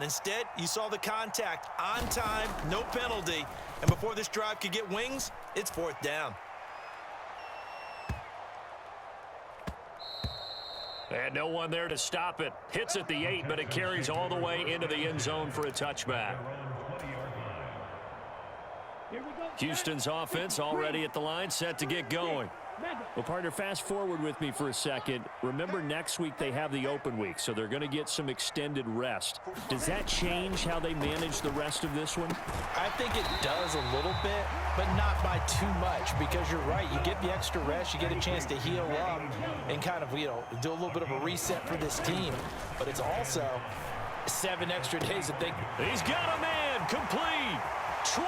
Instead, you saw the contact on time, no penalty. And before this drive could get wings, it's 4th down. And no one there to stop it. Hits at the 8, but it carries all the way into the end zone for a touchback. Houston's offense already at the line, set to get going. Well, partner, fast forward with me for a second. Remember, next week they have the open week, so they're going to get some extended rest. Does that change how they manage the rest of this one? I think it does a little bit, but not by too much, because you're right. You get the extra rest, you get a chance to heal up and kind of, do a little bit of a reset for this team. But it's also 7 extra days to think. He's got a man, complete, 20,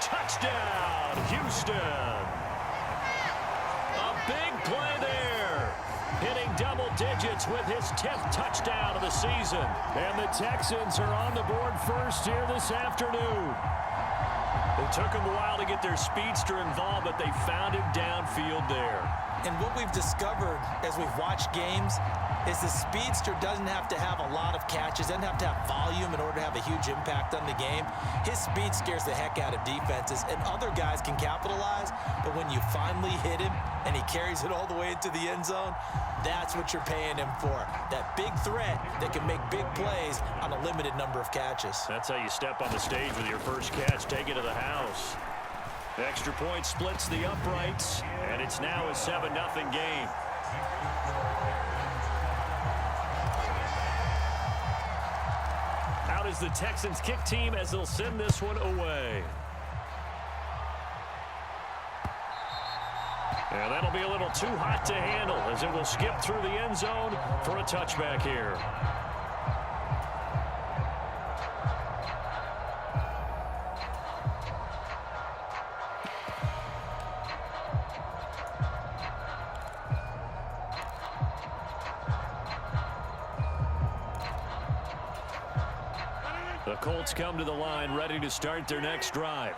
touchdown, Houston. A big play there. Hitting double digits with his 10th touchdown of the season. And the Texans are on the board first here this afternoon. It took them a while to get their speedster involved, but they found him downfield there. And what we've discovered as we've watched games is the speedster doesn't have to have a lot of catches, doesn't have to have volume in order to have a huge impact on the game. His speed scares the heck out of defenses, and other guys can capitalize, but when you finally hit him and he carries it all the way into the end zone, that's what you're paying him for. That big threat that can make big plays on a limited number of catches. That's how you step on the stage with your first catch, take it to the house. Extra point splits the uprights, and it's now a 7-0 game. Out is the Texans kick team as they'll send this one away. And that'll be a little too hot to handle as it will skip through the end zone for a touchback here. The Colts come to the line ready to start their next drive.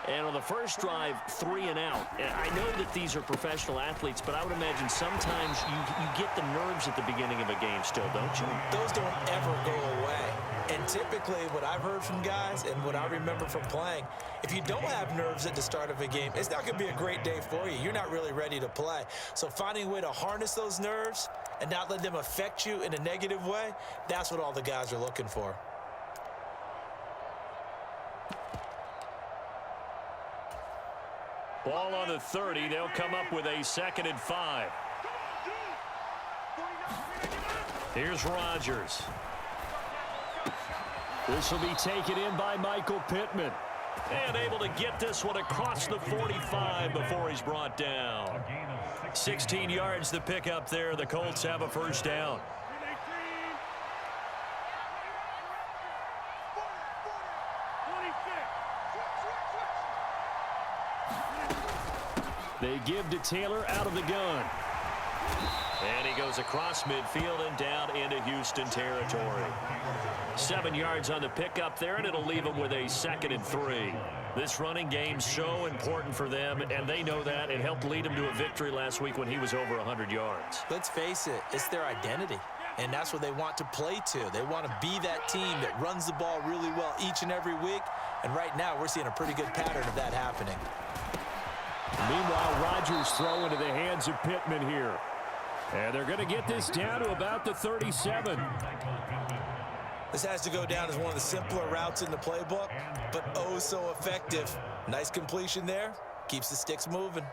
And on the first drive, 3 and out. I know that these are professional athletes, but I would imagine sometimes you get the nerves at the beginning of a game still, don't you? Those don't ever go away. And typically what I've heard from guys and what I remember from playing, if you don't have nerves at the start of a game, it's not going to be a great day for you. You're not really ready to play. So finding a way to harness those nerves and not let them affect you in a negative way, that's what all the guys are looking for. Ball on the 30. They'll come up with a 2nd and 5. Here's Rodgers. This will be taken in by Michael Pittman. And able to get this one across the 45 before he's brought down. 16 yards to pick up there. The Colts have a first down. They give to Taylor out of the gun. And he goes across midfield and down into Houston territory. 7 yards on the pickup there, and it'll leave them with a 2nd and 3. This running game's so important for them, and they know that. It helped lead them to a victory last week when he was over 100 yards. Let's face it, it's their identity, and that's what they want to play to. They want to be that team that runs the ball really well each and every week, and right now we're seeing a pretty good pattern of that happening. Meanwhile, Rodgers throw into the hands of Pittman here. And they're going to get this down to about the 37. This has to go down as one of the simpler routes in the playbook, but oh so effective. Nice completion there. Keeps the sticks moving.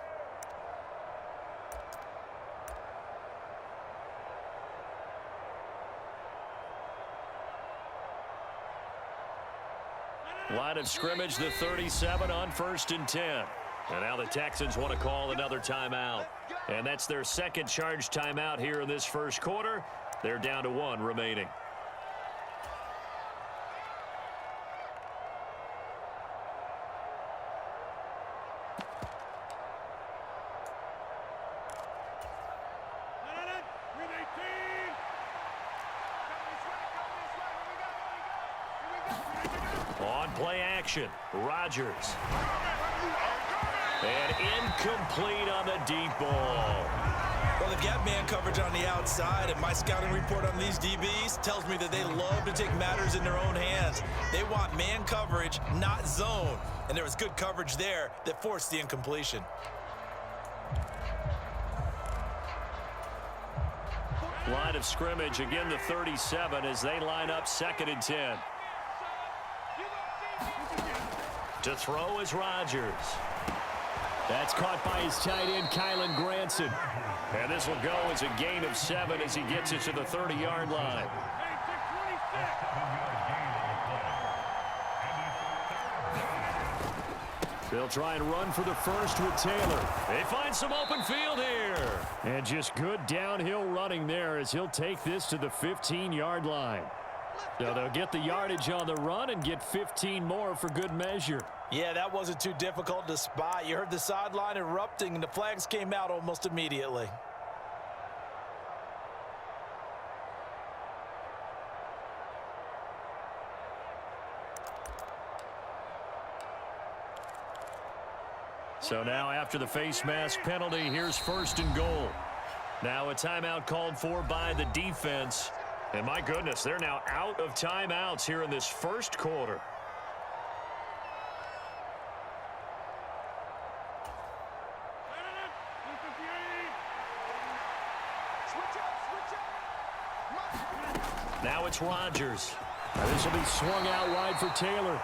Line of scrimmage, the 37 on 1st and 10. And now the Texans want to call another timeout. And that's their 2nd charge timeout here in this first quarter. They're down to 1 remaining. On play action, Rodgers. And incomplete on the deep ball. Well, they've got man coverage on the outside, and my scouting report on these DBs tells me that they love to take matters in their own hands. They want man coverage, not zone. And there was good coverage there that forced the incompletion. Line of scrimmage, again the 37 as they line up 2nd and 10. To throw is Rodgers. That's caught by his tight end, Kylen Granson. And this will go as a gain of 7 as he gets it to the 30-yard line. They'll try and run for the first with Taylor. They find some open field here. And just good downhill running there as he'll take this to the 15-yard line. So they'll get the yardage on the run and get 15 more for good measure. Yeah, that wasn't too difficult to spot. You heard the sideline erupting, and the flags came out almost immediately. So now after the face mask penalty, here's 1st and goal. Now a timeout called for by the defense. And my goodness, they're now out of timeouts here in this first quarter. Now it's Rodgers. This will be swung out wide for Taylor.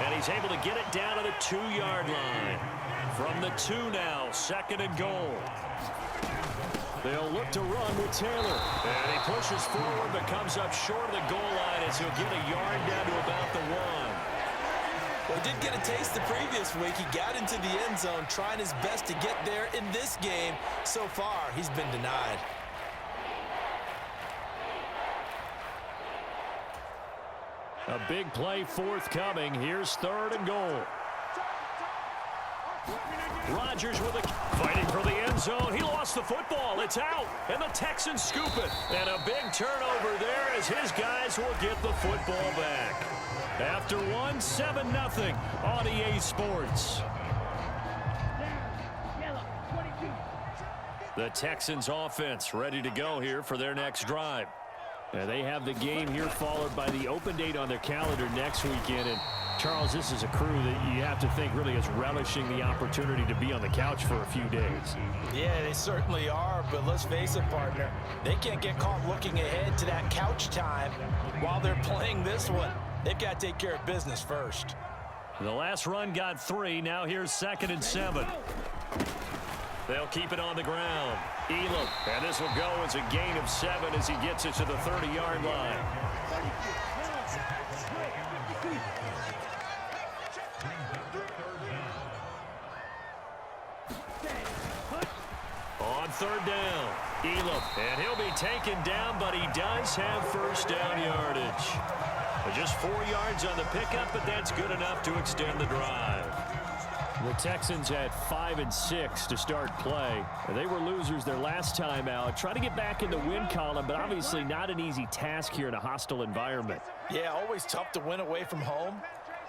And he's able to get it down to the 2-yard line. From the 2 now, 2nd and goal. They'll look to run with Taylor. And he pushes forward but comes up short of the goal line as he'll get a yard down to about the 1. Well, he did get a taste the previous week. He got into the end zone trying his best to get there in this game. So far, he's been denied. A big play forthcoming. Here's 3rd and goal. Rodgers with a fighting for the end zone. He lost the football. It's out. And the Texans scoop it. And a big turnover there as his guys will get the football back. After 7-0 on EA Sports. The Texans offense ready to go here for their next drive. And they have the game here followed by the open date on their calendar next weekend. And Charles, this is a crew that you have to think really is relishing the opportunity to be on the couch for a few days. Yeah, they certainly are, but let's face it, partner. They can't get caught looking ahead to that couch time while they're playing this one. They've got to take care of business first. The last run got 3. Now here's 2nd and 7. They'll keep it on the ground. Elam, and this will go as a gain of 7 as he gets it to the 30-yard line. On 3rd down, Elam, and he'll be taken down, but he does have first down yardage. Just 4 yards on the pickup, but that's good enough to extend the drive. The Texans had 5 and 6 to start play. They were losers their last time out. Trying to get back in the win column, but obviously not an easy task here in a hostile environment. Yeah, always tough to win away from home.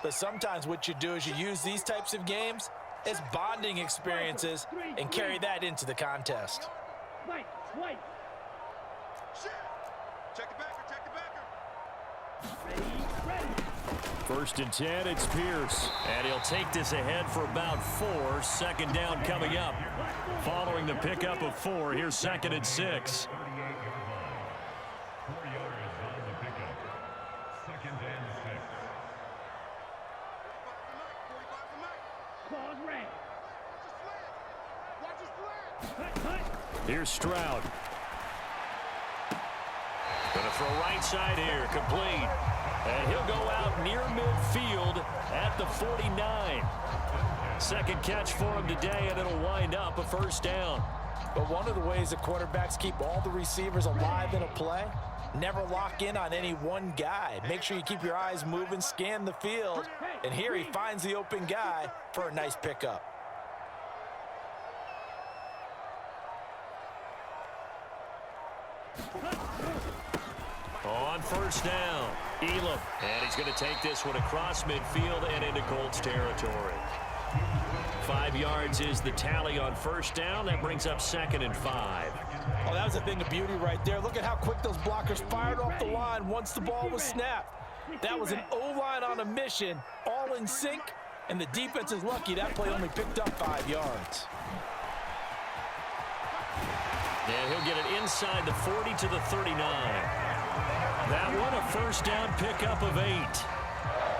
But sometimes what you do is you use these types of games as bonding experiences and carry that into the contest. Check it back. Ready. 1st and 10, it's Pierce. And he'll take this ahead for about 4. 2nd down coming up. Following the pickup of 4, here's 2nd and 6. Here's Stroud. Gonna throw right side here, complete. And he'll go out near midfield at the 49. Second catch for him today, and it'll wind up a first down. But one of the ways that quarterbacks keep all the receivers alive in a play, never lock in on any one guy. Make sure you keep your eyes moving, scan the field, and here he finds the open guy for a nice pickup. On first down, Elam. And he's going to take this one across midfield and into Colts territory. 5 yards is the tally on first down. That brings up 2nd and 5. Oh, that was a thing of beauty right there. Look at how quick those blockers fired off the line once the ball was snapped. That was an O-line on a mission, all in sync, and the defense is lucky that play only picked up 5 yards. And he'll get it inside the 40 to the 39. That one a first down pickup of 8.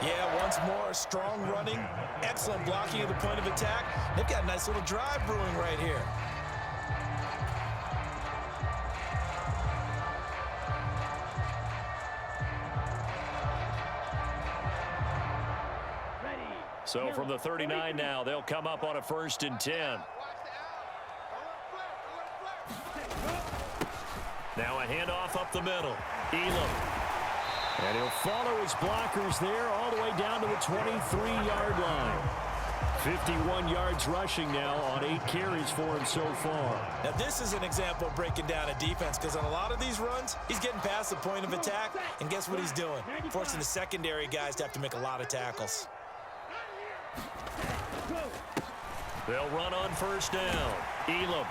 Yeah, once more, strong running, excellent blocking at the point of attack. They've got a nice little drive brewing right here. So from the 39 now, they'll come up on a 1st and 10. Now a handoff up the middle. Elam. And he'll follow his blockers there all the way down to the 23-yard line. 51 yards rushing now on 8 carries for him so far. Now this is an example of breaking down a defense, because on a lot of these runs, he's getting past the point of attack, and guess what he's doing? Forcing the secondary guys to have to make a lot of tackles. They'll run on first down. Elam.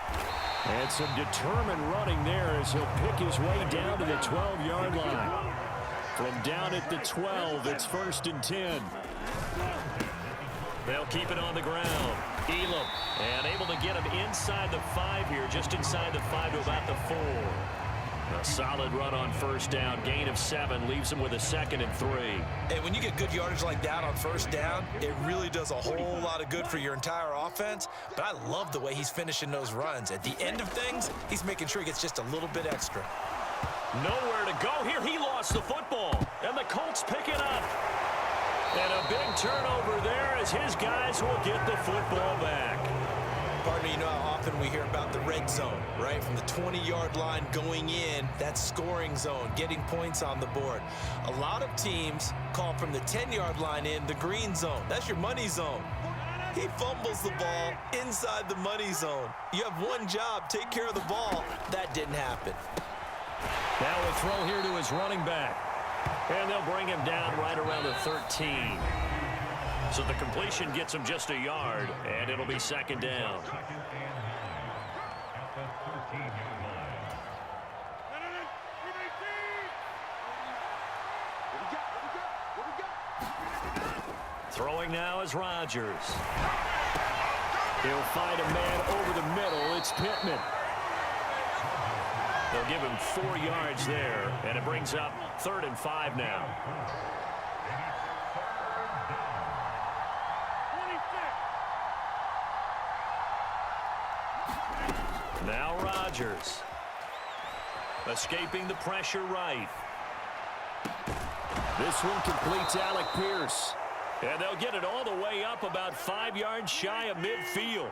And some determined running there as he'll pick his way down to the 12-yard line. From down at the 12, it's 1st and 10. They'll keep it on the ground. Elam. And able to get him inside the 5 here, just inside the 5 to about the 4. A solid run on first down. Gain of 7 leaves him with a 2nd and 3. Hey, when you get good yardage like that on first down, it really does a whole lot of good for your entire offense. But I love the way he's finishing those runs. At the end of things, he's making sure he gets just a little bit extra. Nowhere to go here. He lost the football. And the Colts pick it up. And a big turnover there as his guys will get the football back. Partner, you know how often we hear about the red zone, right? From the 20-yard line going in, that scoring zone, getting points on the board. A lot of teams call from the 10-yard line in the green zone. That's your money zone. He fumbles the ball inside the money zone. You have one job, take care of the ball. That didn't happen. Now a throw here to his running back. And they'll bring him down right around the 13. So the completion gets him just a yard, and it'll be 2nd down. Throwing now is Rodgers. He'll find a man over the middle. It's Pittman. They'll give him 4 yards there, and it brings up 3rd and 5 now. Now Rodgers. Escaping the pressure right. This one completes Alec Pierce. And they'll get it all the way up about 5 yards shy of midfield.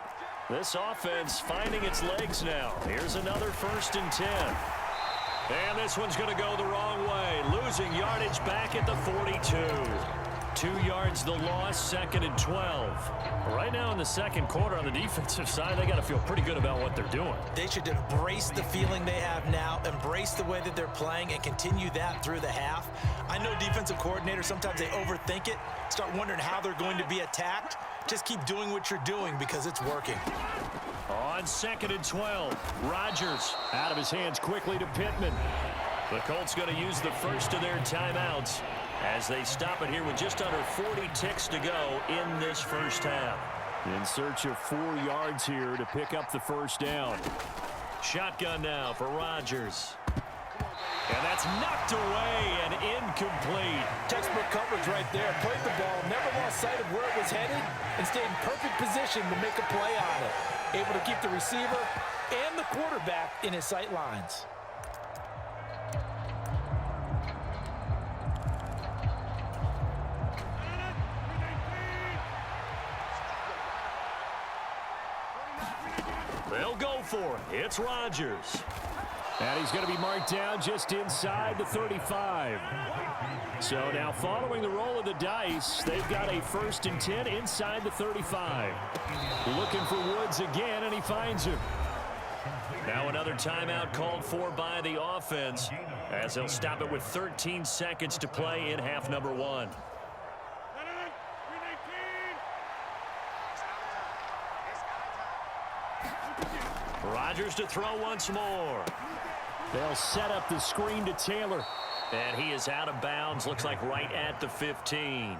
This offense finding its legs now. Here's another 1st and 10. And this one's going to go the wrong way. Losing yardage back at the 42. 2 yards the loss, 2nd and 12. Right now in the second quarter on the defensive side, they got to feel pretty good about what they're doing. They should embrace the feeling they have now, embrace the way that they're playing, and continue that through the half. I know defensive coordinators, sometimes they overthink it, start wondering how they're going to be attacked. Just keep doing what you're doing because it's working. On 2nd and 12, Rodgers Out of his hands quickly to Pittman. The Colts going to use the first of their timeouts as they stop it here with just under 40 ticks to go in this first half. In search of 4 yards here to pick up the first down. Shotgun now for Rodgers. And that's knocked away and incomplete. Textbook coverage right there. Played the ball, never lost sight of where it was headed, and stayed in perfect position to make a play on it. Able to keep the receiver and the quarterback in his sight lines. They'll go for it. It's Rodgers. And he's going to be marked down just inside the 35. So now following the roll of the dice, they've got a 1st and 10 inside the 35. Looking for Woods again, and he finds him. Now another timeout called for by the offense as they'll stop it with 13 seconds to play in half number 1. Rodgers to throw once more. They'll set up the screen to Taylor. And he is out of bounds, looks like right at the 15.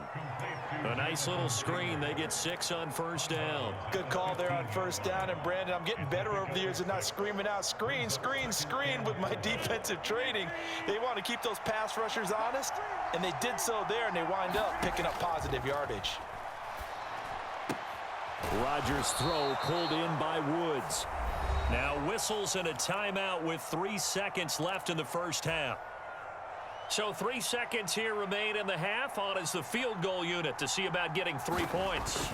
A nice little screen. They get 6 on first down. Good call there on first down. And, Brandon, I'm getting better over the years and not screaming out, screen, screen, screen with my defensive training. They want to keep those pass rushers honest, and they did so there, and they wind up picking up positive yardage. Rodgers' throw pulled in by Woods. Now whistles and a timeout with 3 seconds left in the first half. So 3 seconds here remain in the half. On is the field goal unit to see about getting 3 points.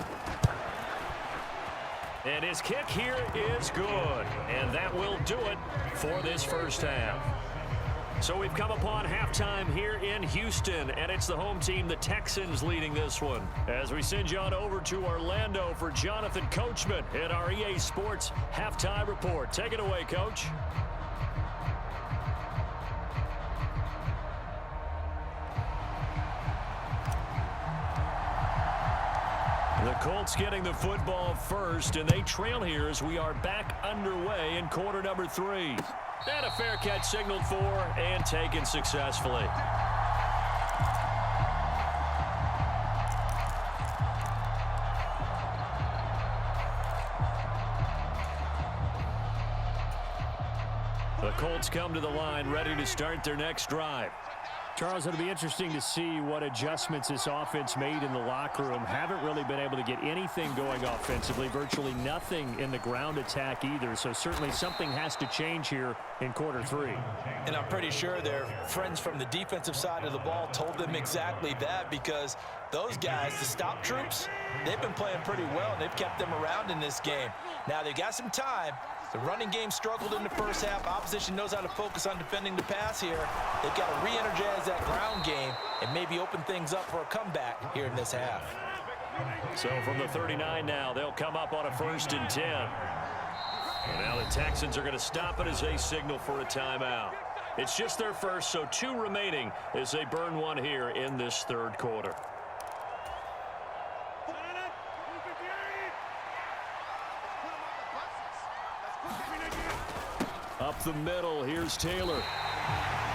And his kick here is good. And that will do it for this first half. So we've come upon halftime here in Houston, and it's the home team, the Texans, leading this one. As we send you on over to Orlando for Jonathan Coachman in our EA Sports Halftime Report. Take it away, Coach. The Colts getting the football first, and they trail here as we are back underway in quarter number 3. And a fair catch signaled for and taken successfully. The Colts come to the line ready to start their next drive. Charles, it'll be interesting to see what adjustments this offense made in the locker room. Haven't really been able to get anything going offensively, virtually nothing in the ground attack either. So certainly something has to change here in quarter 3. And I'm pretty sure their friends from the defensive side of the ball told them exactly that, because those guys, the stop troops, they've been playing pretty well, and they've kept them around in this game. Now they've got some time. The running game struggled in the first half. Opposition knows how to focus on defending the pass here. They've got to re-energize that ground game and maybe open things up for a comeback here in this half. So from the 39 now, they'll come up on a 1st and 10. And now the Texans are going to stop it as they signal for a timeout. It's just their first, so 2 remaining as they burn one here in this 3rd quarter. Up the middle, here's Taylor.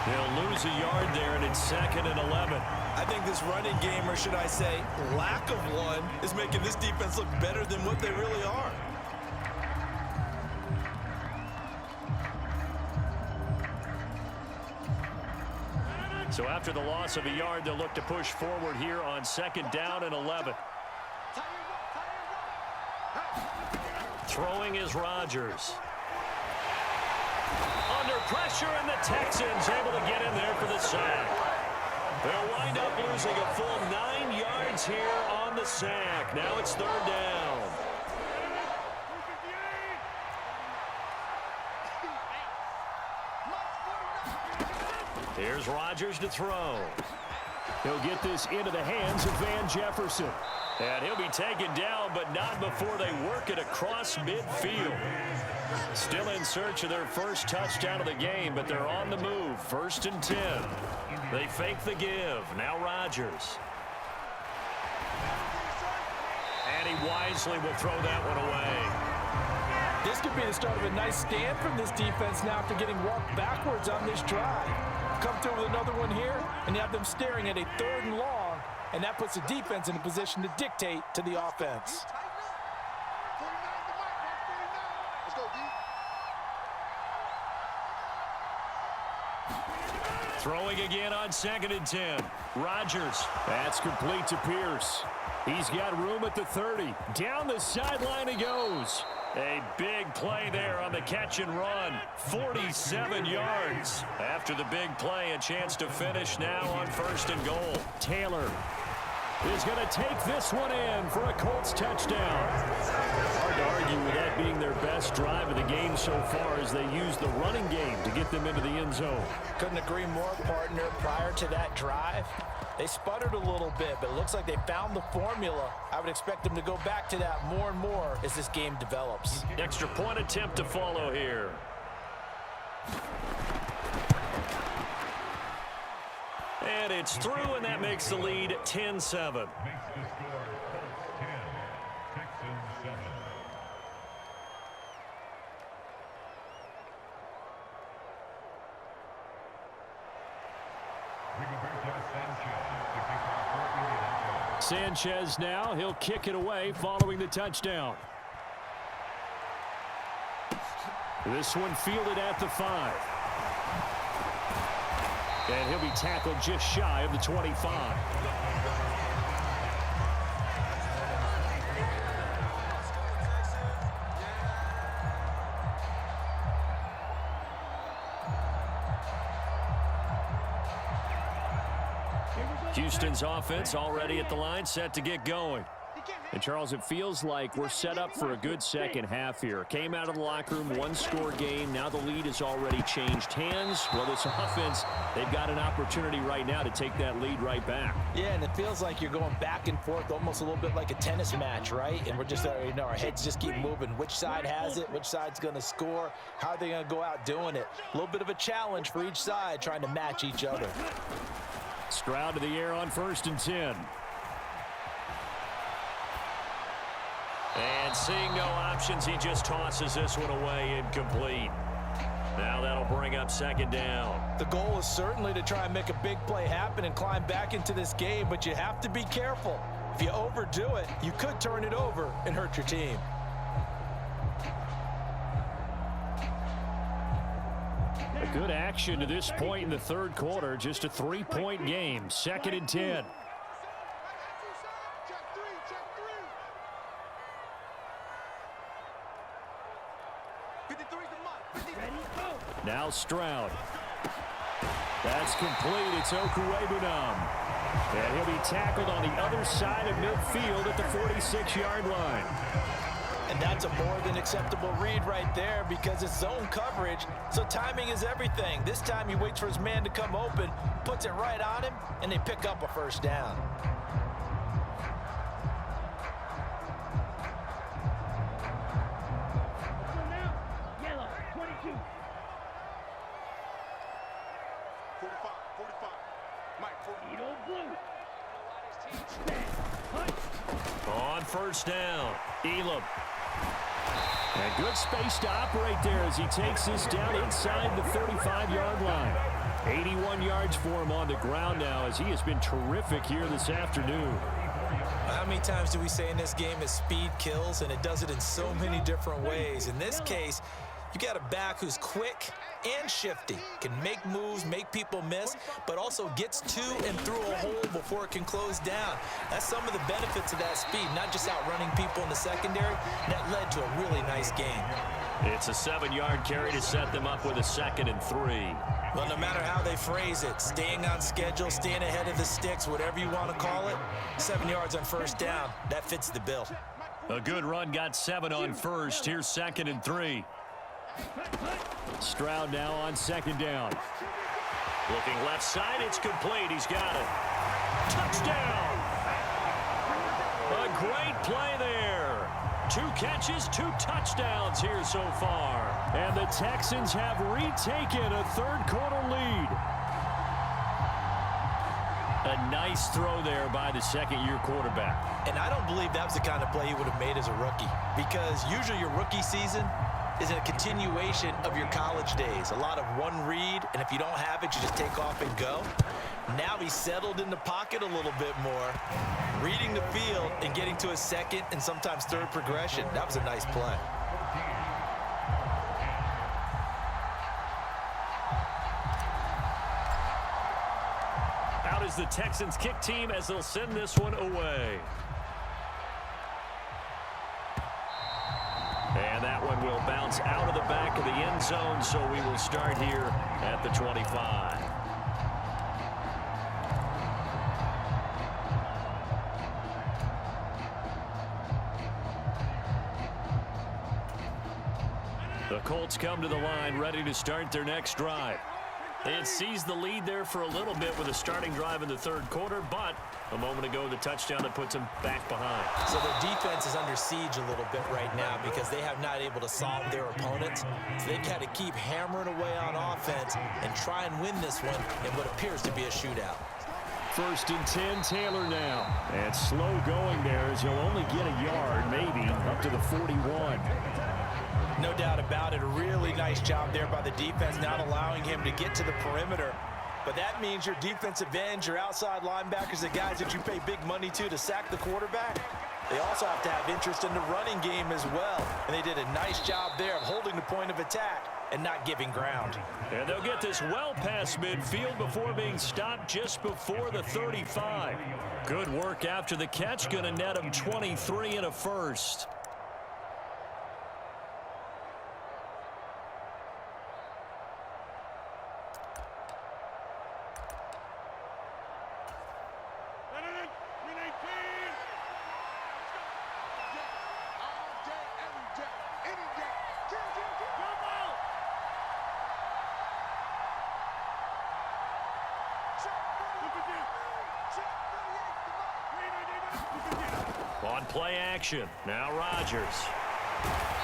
They'll lose a yard there, and it's 2nd and 11. I think this running game, or should I say lack of one, is making this defense look better than what they really are. So after the loss of a yard, they'll look to push forward here on 2nd down and 11. Throwing is Rodgers. Under pressure, and the Texans able to get in there for the sack. They'll wind up losing a full 9 yards here on the sack. Now it's 3rd down. Here's Rodgers to throw. He'll get this into the hands of Van Jefferson. And he'll be taken down, but not before they work it across midfield. Still in search of their first touchdown of the game, but they're on the move. 1st and 10. They fake the give. Now Rodgers. And he wisely will throw that one away. This could be the start of a nice stand from this defense now after getting walked backwards on this drive. Come through with another one here, and you have them staring at a 3rd and long, and that puts the defense in a position to dictate to the offense. Throwing again on 2nd and 10. Rodgers. That's complete to Pierce. He's got room at the 30. Down the sideline he goes. A big play there on the catch and run. 47 yards. After the big play, a chance to finish now on 1st and goal. Taylor is going to take this one in for a Colts touchdown. Hard to argue with that being their best drive of the game so far as they use the running game to get them into the end zone. Couldn't agree more, partner. Prior to that drive, they sputtered a little bit, but it looks like they found the formula. I would expect them to go back to that more and more as this game develops. Extra point attempt to follow here. And it's through, and that makes the lead 10-7. Sanchez now, he'll kick it away following the touchdown. This one fielded at the 5. And he'll be tackled just shy of the 25. Houston's offense already at the line, set to get going. And, Charles, it feels like we're set up for a good second half here. Came out of the locker room, one-score game. Now the lead has already changed hands. Well, this offense, they've got an opportunity right now to take that lead right back. Yeah, and it feels like you're going back and forth almost a little bit like a tennis match, right? And we're just, our heads just keep moving. Which side has it? Which side's going to score? How are they going to go out doing it? A little bit of a challenge for each side trying to match each other. Stroud to the air on 1st and 10. And seeing no options, he just tosses this one away incomplete. Now that'll bring up 2nd down. The goal is certainly to try and make a big play happen and climb back into this game, but you have to be careful. If you overdo it, you could turn it over and hurt your team. A good action to this point in the 3rd quarter. Just a 3-point game. 2nd and 10. Now Stroud. That's complete. It's Okuwebunam. And he'll be tackled on the other side of midfield at the 46-yard line. And that's a more than acceptable read right there because it's zone coverage, so timing is everything. This time he waits for his man to come open, puts it right on him, and they pick up a 1st down. On 1st down, Elam. And good space to operate there as he takes this down inside the 35-yard line. 81 yards for him on the ground now as he has been terrific here this afternoon. How many times do we say in this game that speed kills, and it does it in so many different ways? In this case, you got a back who's quick and shifty, can make moves, make people miss, but also gets to and through a hole before it can close down. That's some of the benefits of that speed, not just outrunning people in the secondary. That led to a really nice game. It's a 7-yard carry to set them up with a 2nd and 3. Well, no matter how they phrase it, staying on schedule, staying ahead of the sticks, whatever you want to call it, 7 yards on 1st down, that fits the bill. A good run got 7 on 1st. Here's 2nd and 3. Stroud now on 2nd down. Looking left side, it's complete. He's got it. Touchdown! A great play there. 2 catches, 2 touchdowns here so far. And the Texans have retaken a 3rd quarter lead. A nice throw there by the 2nd-year quarterback. And I don't believe that was the kind of play he would have made as a rookie, because usually your rookie season is a continuation of your college days. A lot of one read, and if you don't have it, you just take off and go. Now he's settled in the pocket a little bit more, reading the field and getting to a 2nd and sometimes 3rd progression. That was a nice play. Out is the Texans kick team as they'll send this one away. And that one will bounce out of the back of the end zone, so we will start here at the 25. The Colts come to the line, ready to start their next drive. They had seized the lead there for a little bit with a starting drive in the 3rd quarter, but a moment ago, the touchdown that puts them back behind. So their defense is under siege a little bit right now because they have not able to solve their opponents. So they've got to keep hammering away on offense and try and win this one in what appears to be a shootout. 1st and 10, Taylor now. And slow going there as he'll only get a yard, maybe, up to the 41. No doubt about it. A really nice job there by the defense, not allowing him to get to the perimeter But that means your defensive ends, your outside linebackers, the guys that you pay big money to sack the quarterback, they also have to have interest in the running game as well. And they did a nice job there of holding the point of attack and not giving ground. And they'll get this well past midfield before being stopped just before the 35. Good work after the catch. Going to net him 23 and a first. On play action, now Rodgers.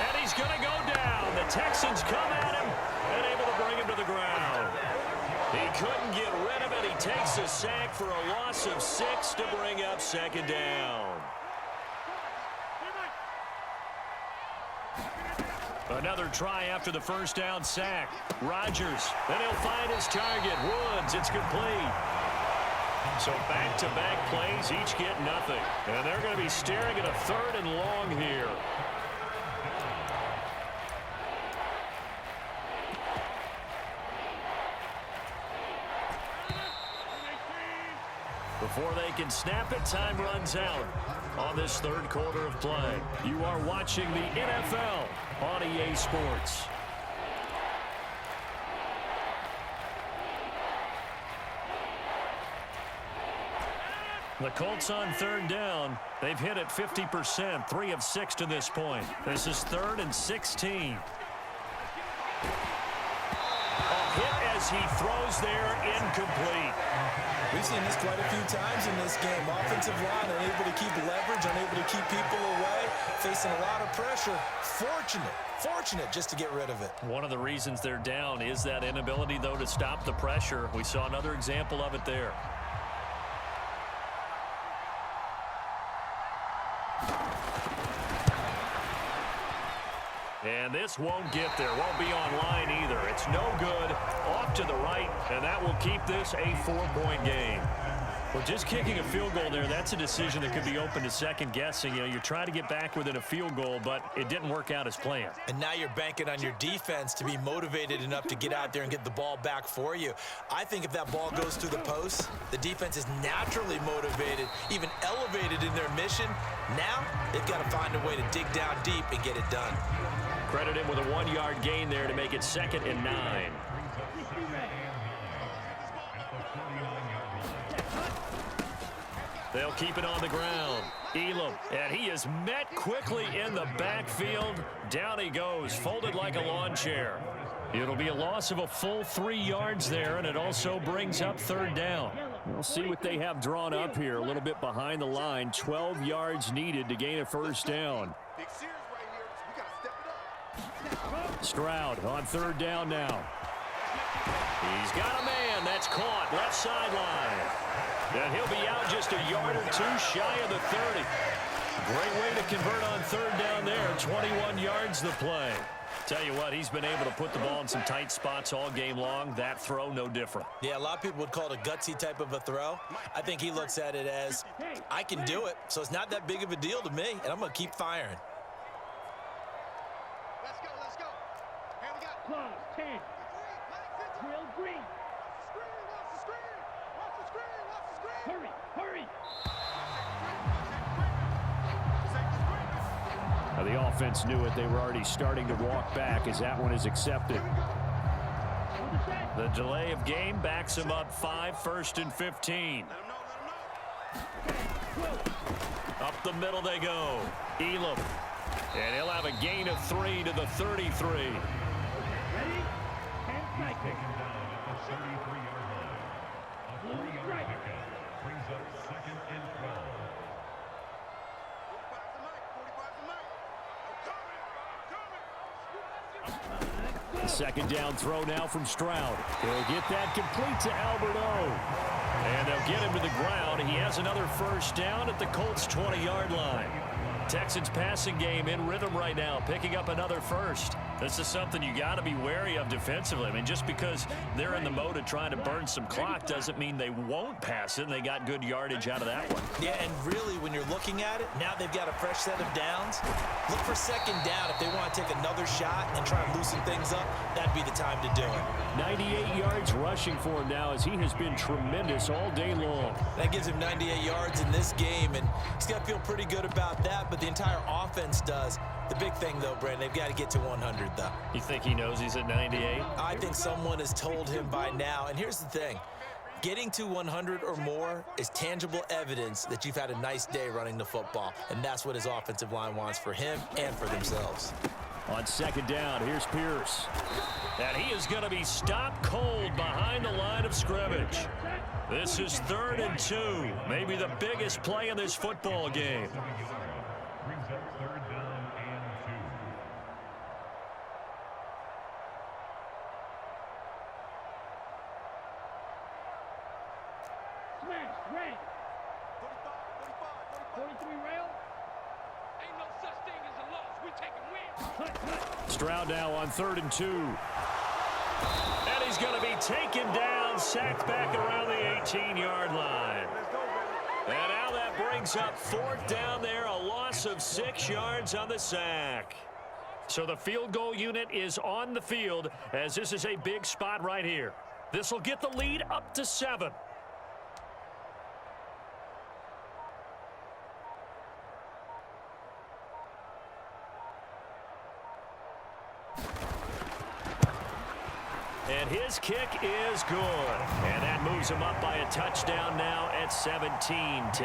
And he's going to go down. The Texans come at him and able to bring him to the ground. He couldn't get rid of it. He takes a sack for a loss of 6 to bring up second down. Another try after the first down sack. Rodgers, then he'll find his target. Woods, it's complete. So back-to-back plays, each get nothing. And they're going to be staring at a 3rd and long here. Before they can snap it, time runs out on this 3rd quarter of play. You are watching the NFL on EA Sports. The Colts on 3rd down. They've hit it 50%, 3 of 6 to this point. This is 3rd and 16. A hit as he throws there, incomplete. We've seen this quite a few times in this game. Offensive line unable to keep leverage, unable to keep people away, facing a lot of pressure. Fortunate just to get rid of it. One of the reasons they're down is that inability, though, to stop the pressure. We saw another example of it there. And this won't get there, won't be online either. It's no good, off to the right, and that will keep this a 4-point game. Well, just kicking a field goal there, that's a decision that could be open to second guessing. You know, you're trying to get back within a field goal, but it didn't work out as planned. And now you're banking on your defense to be motivated enough to get out there and get the ball back for you. I think if that ball goes through the post, the defense is naturally motivated, even elevated in their mission. Now they've got to find a way to dig down deep and get it done. Credit him with a 1-yard gain there to make it 2nd and 9. They'll keep it on the ground. Elam, and he is met quickly in the backfield. Down he goes, folded like a lawn chair. It'll be a loss of a full 3 yards there, and it also brings up 3rd down. We'll see what they have drawn up here, a little bit behind the line. 12 yards needed to gain a 1st down. Stroud on 3rd down now. He's got a man. That's caught. Left sideline. And he'll be out just a yard or 2 shy of the 30. Great way to convert on 3rd down there. 21 yards the play. Tell you what, he's been able to put the ball in some tight spots all game long. That throw, no different. Yeah, a lot of people would call it a gutsy type of a throw. I think he looks at it as, I can do it, so it's not that big of a deal to me, and I'm going to keep firing. Let's go. Here we go. Close, 10. Drill green. Hurry. Now the offense knew it. They were already starting to walk back as that one is accepted. The delay of game backs him up 5, 1st and 15. Up the middle they go. Elam. And he'll have a gain of 3 to the 33. Ready? 10 seconds. Blue strike. Second down throw now from Stroud. He'll get that complete to Alberto. And they'll get him to the ground. He has another 1st down at the Colts' 20-yard line. Texans passing game in rhythm right now, picking up another 1st. This is something you got to be wary of defensively. I mean, just because they're in the mode of trying to burn some clock doesn't mean they won't pass it, and they got good yardage out of that one. Yeah, and really, when you're looking at it, now they've got a fresh set of downs. Look for second down if they want to take another shot and try to loosen things up. That'd be the time to do it. 98 yards rushing for him now as he has been tremendous all day long. That gives him 98 yards in this game, and he's got to feel pretty good about that, but the entire offense does. The big thing, though, Brandon, they've got to get to 100, though. You think he knows he's at 98? I think someone has told him by now. And here's the thing. Getting to 100 or more is tangible evidence that you've had a nice day running the football. And that's what his offensive line wants for him and for themselves. On second down, here's Pierce. And he is going to be stopped cold behind the line of scrimmage. This is 3rd and 2. Maybe the biggest play in this football game. Red. 43 rail. Ain't no such thing as a loss. We taking wins. Stroud now on 3rd and 2. And he's going to be taken down, sacked back around the 18-yard line. And now that brings up 4th down there, a loss of 6 yards on the sack. So the field goal unit is on the field as this is a big spot right here. This will get the lead up to 7. And his kick is good. And that moves him up by a touchdown now at 17-10.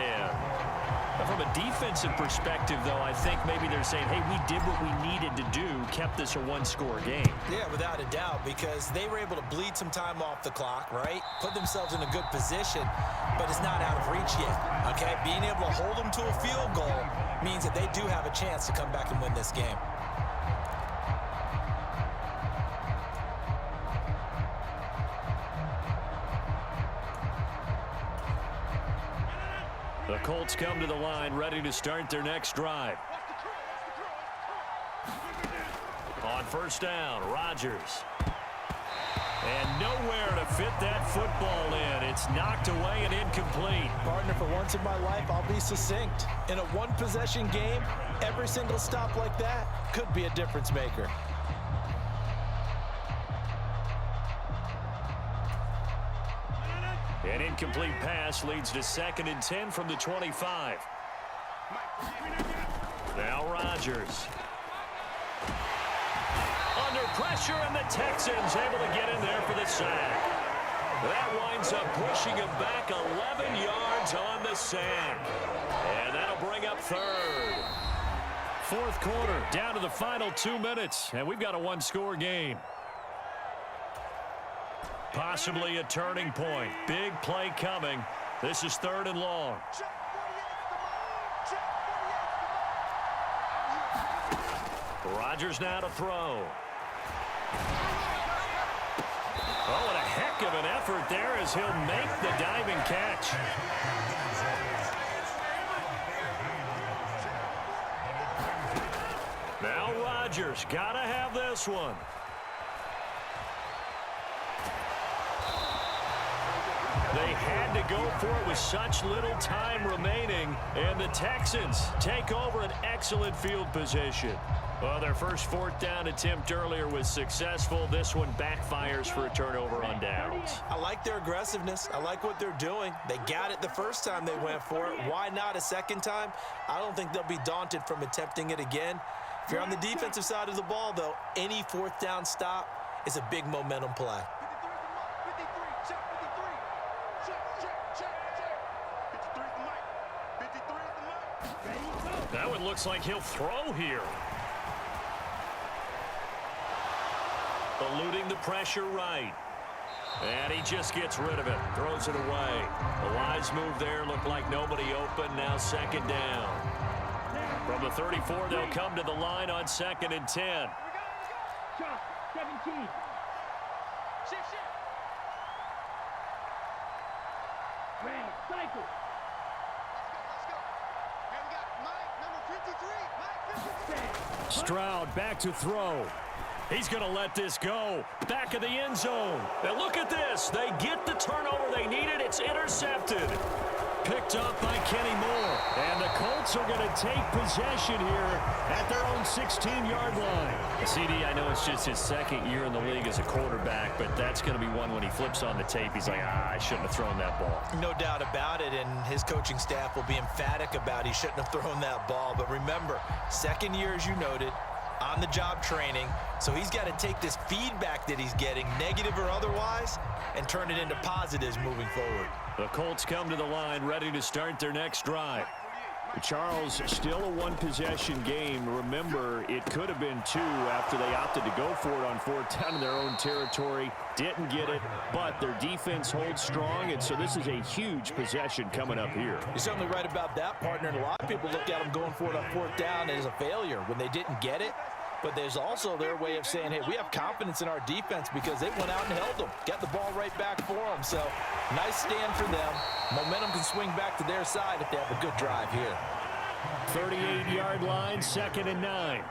From a defensive perspective, though, I think maybe they're saying, hey, we did what we needed to do, kept this a one-score game. Yeah, without a doubt, because they were able to bleed some time off the clock, right? Put themselves in a good position, but it's not out of reach yet, okay? Being able to hold them to a field goal means that they do have a chance to come back and win this game. The Colts come to the line, ready to start their next drive. On 1st down, Rodgers. And nowhere to fit that football in. It's knocked away and incomplete. Partner, for once in my life, I'll be succinct. In a one-possession game, every single stop like that could be a difference maker. An incomplete pass leads to 2nd and 10 from the 25. Now Rodgers. Under pressure, and the Texans able to get in there for the sack. That winds up pushing him back 11 yards on the sack. And that'll bring up 3rd. 4th quarter, down to the final 2 minutes, and we've got a one-score game. Possibly a turning point. Big play coming. This is 3rd and long. Rodgers now to throw. Oh, and a heck of an effort there as he'll make the diving catch. Now Rodgers got to have this one. They had to go for it with such little time remaining, and the Texans take over an excellent field position. Well, their first 4th down attempt earlier was successful. This one backfires for a turnover on downs. I like their aggressiveness. I like what they're doing. They got it the first time they went for it. Why not a second time? I don't think they'll be daunted from attempting it again. If you're on the defensive side of the ball, though, any 4th down stop is a big momentum play. That one looks like he'll throw here. Eluding the pressure right. And he just gets rid of it. Throws it away. The wise move there. Looked like nobody open. Now 2nd down. From the 34, they'll come to the line on 2nd and 10. Shot, 17. Red, cycle. Let's go. And we got Mike, number 53. Mike 53. Stroud back to throw. He's going to let this go. Back of the end zone. And look at this. They get the turnover they needed. It's intercepted. Picked up by Kenny Moore. And the Colts are going to take possession here at their own 16-yard line. CD, I know it's just his second year in the league as a quarterback, but that's going to be one when he flips on the tape. He's like, I shouldn't have thrown that ball. No doubt about it, and his coaching staff will be emphatic about he shouldn't have thrown that ball. But remember, second year, as you noted, on-the-job training, so he's got to take this feedback that he's getting, negative or otherwise, and turn it into positives moving forward. The Colts come to the line ready to start their next drive. Charles, still a one-possession game. Remember, it could have been two after they opted to go for it on fourth down in their own territory. Didn't get it, but their defense holds strong, and so this is a huge possession coming up here. You're certainly right about that, partner, and a lot of people look at them going for it on fourth down as a failure when they didn't get it. But there's also their way of saying, hey, we have confidence in our defense because they went out and held them, got the ball right back for them. So nice stand for them. Momentum can swing back to their side if they have a good drive here. 38-yard line, 2nd and 9.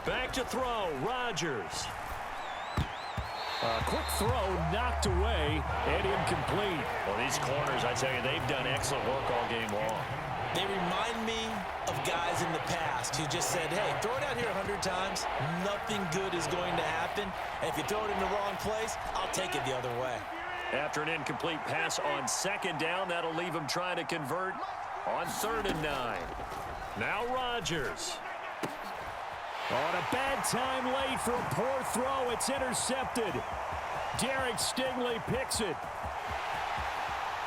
Back to throw, Rodgers. Quick throw knocked away and incomplete. Well, these corners, I tell you, they've done excellent work all game long. They remind me of guys in the past who just said, hey, throw it out here 100 times. Nothing good is going to happen. And if you throw it in the wrong place, I'll take it the other way. After an incomplete pass on 2nd down, that'll leave him trying to convert on 3rd and 9. Now Rodgers. On a bad time late for a poor throw. It's intercepted. Derek Stingley picks it.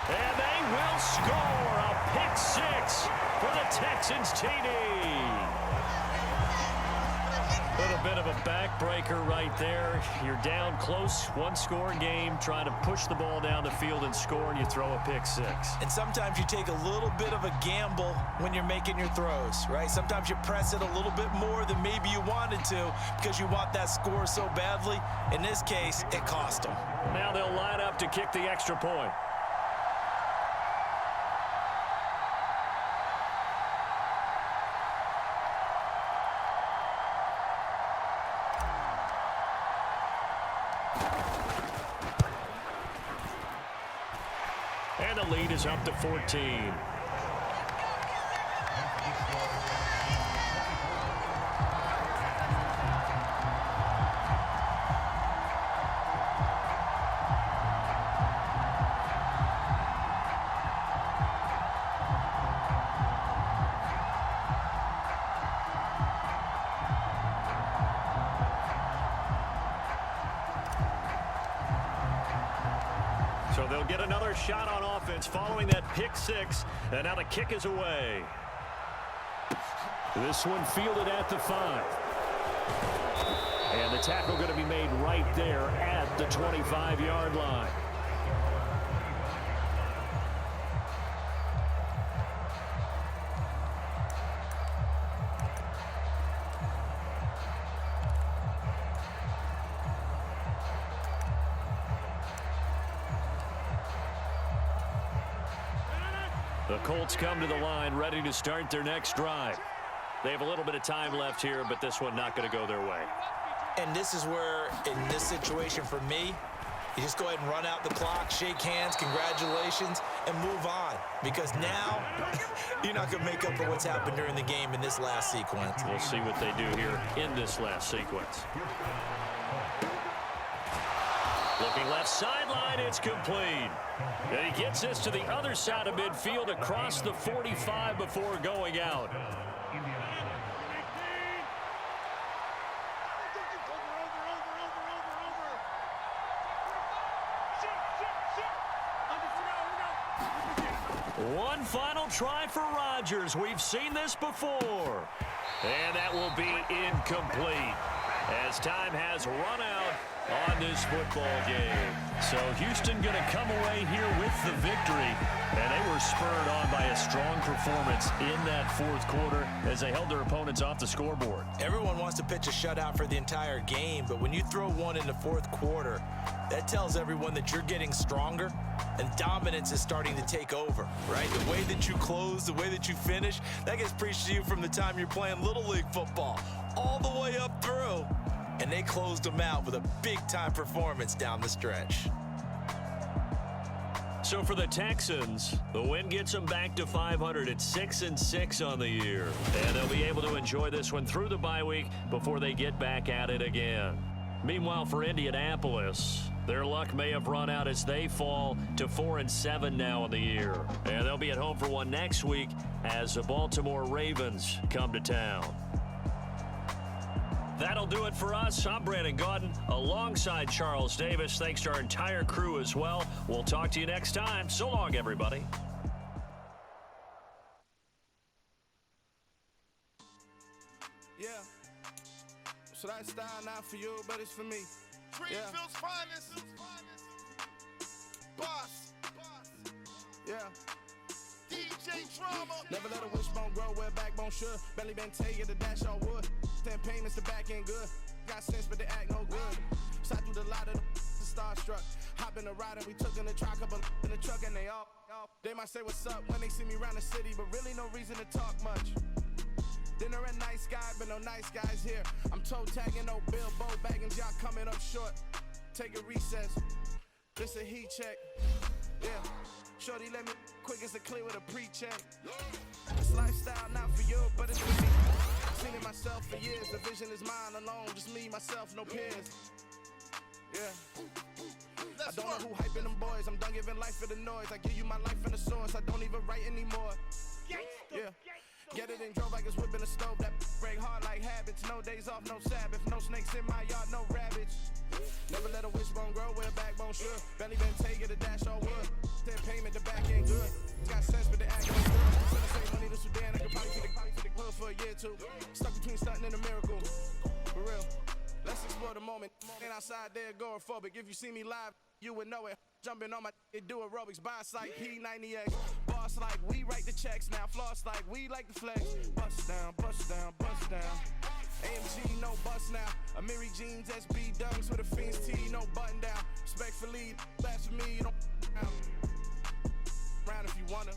And they will score a pick 6 for the Texans TD. A little bit of a backbreaker right there. You're down close, one-score game, trying to push the ball down the field and score, and you throw a pick 6. And sometimes you take a little bit of a gamble when you're making your throws, right? Sometimes you press it a little bit more than maybe you wanted to because you want that score so badly. In this case, it cost them. Now they'll line up to kick the extra point. And the lead is up to 14. So they'll get another shot on offense following that pick 6, and now the kick is away. This one fielded at the 5. And the tackle going to be made right there at the 25-yard line. The Colts come to the line ready to start their next drive. They have a little bit of time left here, but this one not going to go their way. And this is where, in this situation for me, you just go ahead and run out the clock, shake hands, congratulations, and move on. Because now, you're not going to make up for what's happened during the game in this last sequence. We'll see what they do here in this last sequence. Looking left sideline, it's complete. And he gets this to the other side of midfield across the 45 before going out. One final try for Rodgers. We've seen this before. And that will be incomplete as time has run out on in this football game. So Houston going to come away here with the victory. And they were spurred on by a strong performance in that fourth quarter as they held their opponents off the scoreboard. Everyone wants to pitch a shutout for the entire game, but when you throw one in the fourth quarter, that tells everyone that you're getting stronger and dominance is starting to take over, right? The way that you close, the way that you finish, that gets preached to you from the time you're playing Little League football all the way up through. And they closed them out with a big-time performance down the stretch. So for the Texans, the win gets them back to 500 at 6-6 on the year. And they'll be able to enjoy this one through the bye week before they get back at it again. Meanwhile, for Indianapolis, their luck may have run out as they fall to 4-7 now in the year. And they'll be at home for one next week as the Baltimore Ravens come to town. That'll do it for us. I'm Brandon Gaudin alongside Charles Davis. Thanks to our entire crew as well. We'll talk to you next time. So long, everybody. Yeah. So that style not for you, but it's for me. Greenfield's finest. Boss. Yeah. DJ Drama. Never let a wishbone grow where backbone should. Belly been taken to dash all wood. 10 payments to back end good. Got sense, but they act no good. Side through the lot of the starstruck. Hop in the ride and we took in the truck, couple in the truck and they all. They might say what's up when they see me around the city, but really no reason to talk much. Dinner a nice guy, but no nice guys here. I'm toe tagging, no Bilbo baggins, y'all coming up short. Take a recess. This a heat check. Yeah. Shorty let me quick as a clear with a pre-check. This lifestyle not for you, but it's for me. Seen it myself for years. The vision is mine alone. Just me, myself, no peers. Yeah. I don't know who hyping them boys. I'm done giving life for the noise. I give you my life in the source. I don't even write anymore. Yeah. Get it and drove like it's whipping a stove. That break hard like habits. No days off, no Sabbath. No snakes in my yard, no rabbits. Never let a wishbone grow where a backbone should. Belly been taken to dash all wood. 10 payment, the back ain't good. Got sense, but the act ain't good. Send the same money to Sudan. I could probably take the hood for a year or two. Stuck between stunting and a miracle. For real. Let's explore the moment. Ain't outside there agoraphobic. If you see me live, you would know it. Jumping on my do aerobics. Buy site P90X. Boss like we write the checks now. Floss like we like the flex. Bust down, bust down, bust down. AMG, no bust now. Amiri jeans, SB dunks with a Fiends tee, no button down. Respectfully, that's for me, you don't round if you wanna.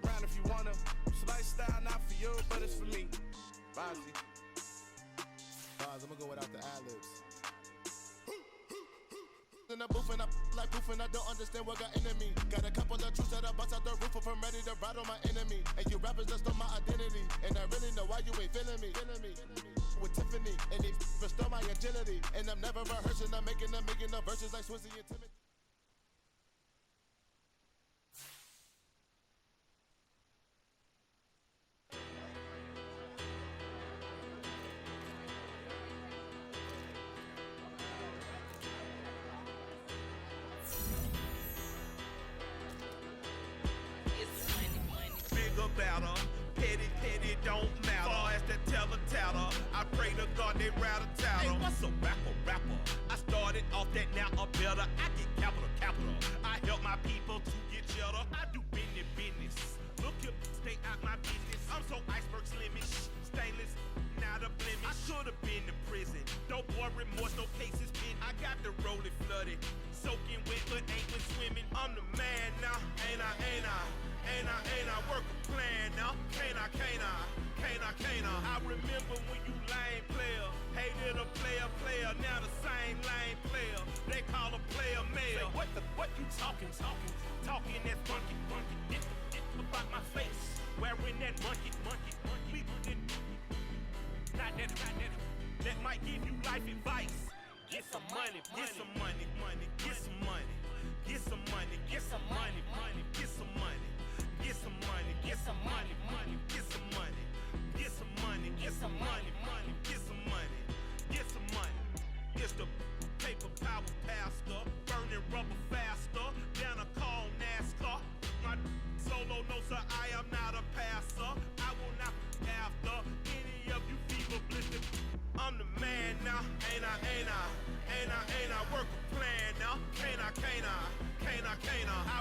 Round if you wanna. It's lifestyle not for you, but it's for me. Bozzy. I'm gonna go without the ad-libs. In the booth and I like proof and I don't understand what got into me. Got a couple of truths that I bust out the roof if I'm ready to ride on my enemy. And you rappers just stole my identity. And I really know why you ain't feeling me. With Tiffany and they restore my agility. And I'm never rehearsing, I'm making the verses like Swizzy and Timothy. Better, petty, don't matter. Far as that teller, I pray to God they rattle tattle. Hey, what's a rapper? I started off that, now I'm better. I get capital. I help my people to get cheddar. I do business. Look here, stay out my business. I'm so iceberg slimish, stainless, not a blemish. I should've been in prison. No boy remorse, no cases pinned. I got the rolling flooded, soaking wet, but ain't been swimming. I'm the man now, ain't I? Work a plan now. Can't I? I remember when you lame player, hated a player, now the same lame player. They call a player male. Say, what you talking that funky. Get about my face, wearing that monkey. We not that. That might give you life advice. Get some money. It's the paper power pastor, burning rubber faster, down a call NASCAR. My solo, no sir, I am not a passer. I will not after any of you fever blistered. I'm the man now, ain't I?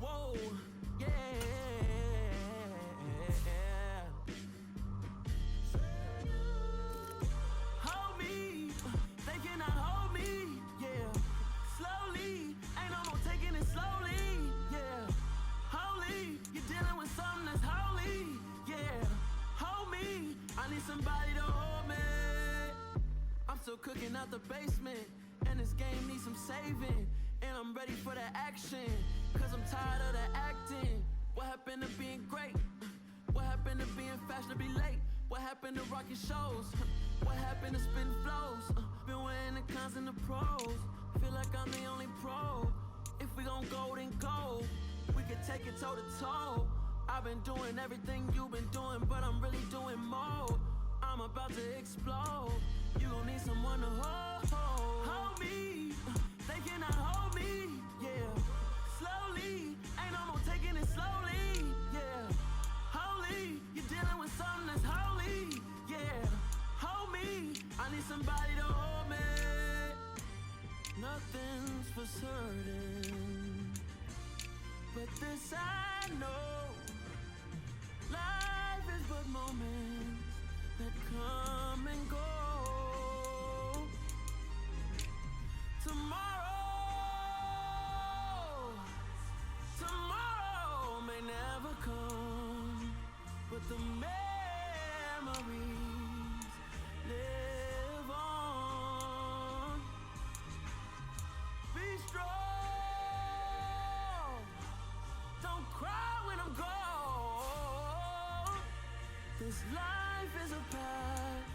Whoa, yeah. Hold me, they cannot hold me, yeah. Slowly, ain't no more taking it slowly, yeah. Holy, you're dealing with something that's holy, yeah. Hold me, I need somebody to hold me. I'm still cooking out the basement, and this game needs some saving. And I'm ready for the action, cause I'm tired of the acting. What happened to being great? What happened to being fashionably late? What happened to rocking shows? What happened to spitting flows? Been weighing the cons and the pros. Feel like I'm the only pro. If we gon' go, then go. We could take it toe to toe. I've been doing everything you've been doing, but I'm really doing more. I'm about to explode. You gon' need someone to hold me. They cannot hold me, yeah. Slowly, ain't no more taking it slowly, yeah. Holy, you're dealing with something that's holy, yeah. Hold me, I need somebody to hold me. Nothing's for certain, but this I know. Life is but moments that come and go. Tomorrow may never come, but the memories live on. Be strong, don't cry when I'm gone. This life is a path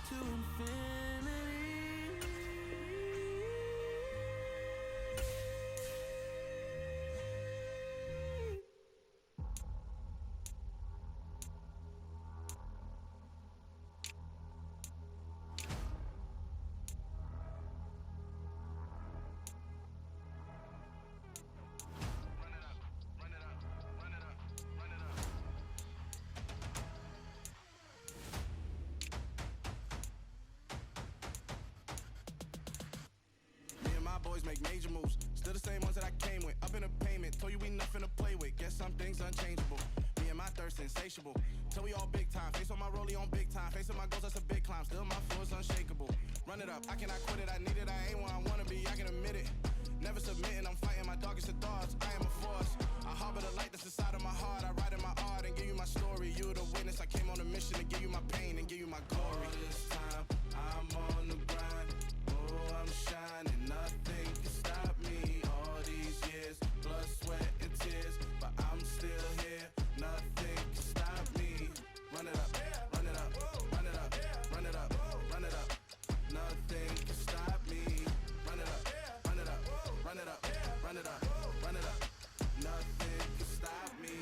to infinity. Boys make major moves, still the same ones that I came with. Up in a payment, told you we nothing to play with. Guess some things unchangeable. Me and my thirst insatiable. Till we all big time. Face on my rollie on big time. Facing my goals, that's a big climb. Still my flow is unshakable. Run it up, I cannot quit it. I need it, I ain't where I wanna be. I can admit it. Never submitting, I'm fighting my darkest of thoughts. I am a force. I harbor the light that's inside of my heart. I write in my art and give you my story. You the witness. I came on a mission to give you my pain and give you my glory. All this time, I'm on the grind. Oh, I'm shining. Nothing can stop me. All these years, blood, sweat, and tears, but I'm still here. Nothing can stop me. Run it up, run it up, run it up, run it up, run it up. Nothing can stop me. Run it up, run it up, run it up, run it up, run it up. Nothing can stop me.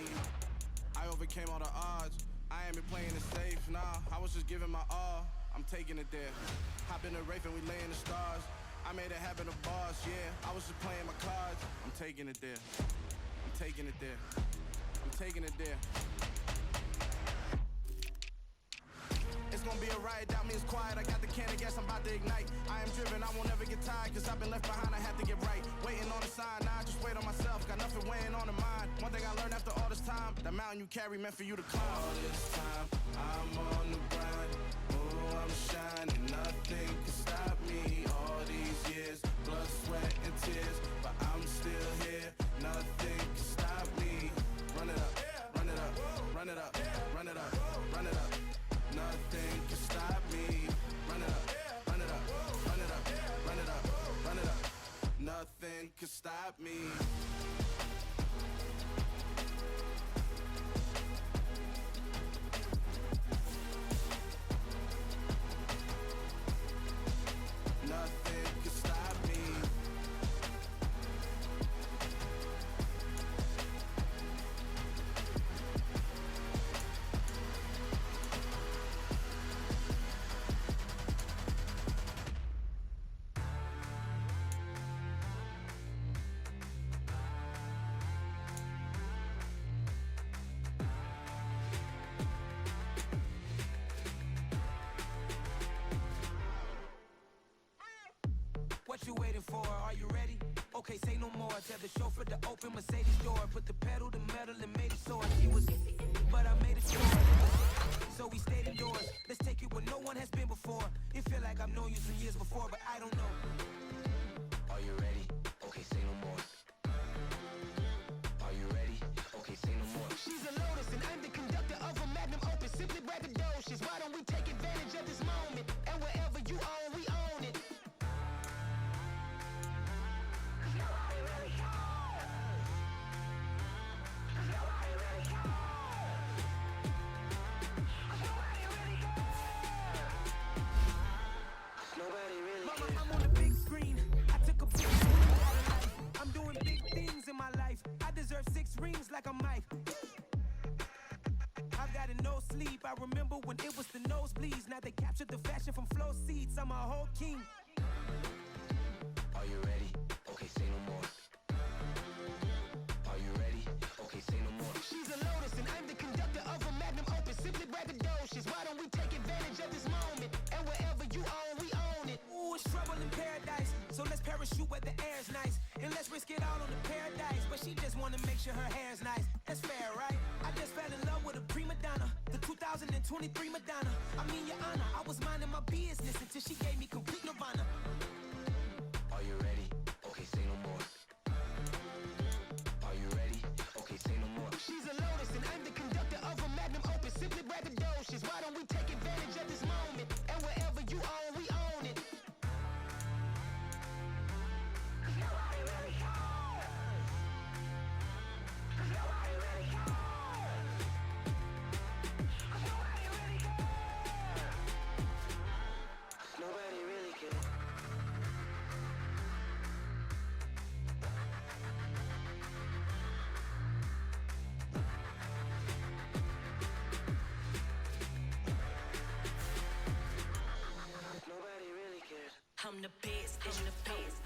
I overcame all the odds. I ain't been playing it safe, nah. I was just giving my all. I'm taking it there. Hop in the Wraith and we lay in the stars. I made it happen to bars, yeah. I was just playing my cards. I'm taking it there. I'm taking it there. I'm taking it there. It's gonna be a riot, doubt me it's quiet. I got the can of gas, I'm about to ignite. I am driven, I won't ever get tired, cause I've been left behind, I have to get right. Waiting on a sign, now I just wait on myself. Got nothing weighing on the mind. One thing I learned after all this time, the mountain you carry meant for you to climb. All this time, I'm on the grind. Oh, I'm shining, nothing can stop me. All these years, blood, sweat, and tears, but I'm still here. Nothing can stop me. Run it up, run it up, run it up, run it up, run it up. Nothing can stop me. Run it up, run it up, run it up, run it up, run it up. Nothing can stop me. Nothing can stop me. What you waiting for? Are you ready? Okay, say no more. tell the chauffeur to open Mercedes door. Put the pedal to metal and made it soar. She was, but I made it sure. So we stayed indoors. Let's take it where no one has been before. It feel like I've known you some years before, but I don't know. Are you ready? Okay, say no more. Are you ready? Okay, say no more. She's a Lotus and I'm the conductor of a Magnum Opus. Simply braggadocious. Why don't we take advantage of this moment? And wherever you own, we own it. Nobody really cares. Nobody really cares. Nobody really cares. Nobody really cares. Mama, I'm on the big screen. I took a big swing out of life. I'm doing big things in my life. I deserve 6 rings like a Mike. I've got no sleep. I remember when it was the nosebleeds. Now they captured the fashion from flow seats. I'm a whole king. Are you ready? Okay, say no more. Are you ready? Okay, say no more. She's a Lotus and I'm the conductor of a Magnum Opus. Simply braggadocious. Why don't we take advantage of this moment? And wherever you own, we own it. Ooh, it's trouble in paradise. So let's parachute where the air's nice. And let's risk it all on the paradise. But she just wanna make sure her hair's nice. That's fair, right? I just fell in love with a prima donna. The 2023 Madonna. I mean, your honor, I was minding my business until she gave me complete nirvana. Are you ready? Okay, say no more. Are you ready? Okay, say no more. She's a Lotus and I'm the conductor of a Magnum Opus. Simply braggadocious. Why don't we take advantage of this moment? And wherever you own, we own it. Nobody really cares. Nobody really cares. Nobody really cares. Nobody really cares. Nobody really cares. I'm the best, I'm the best.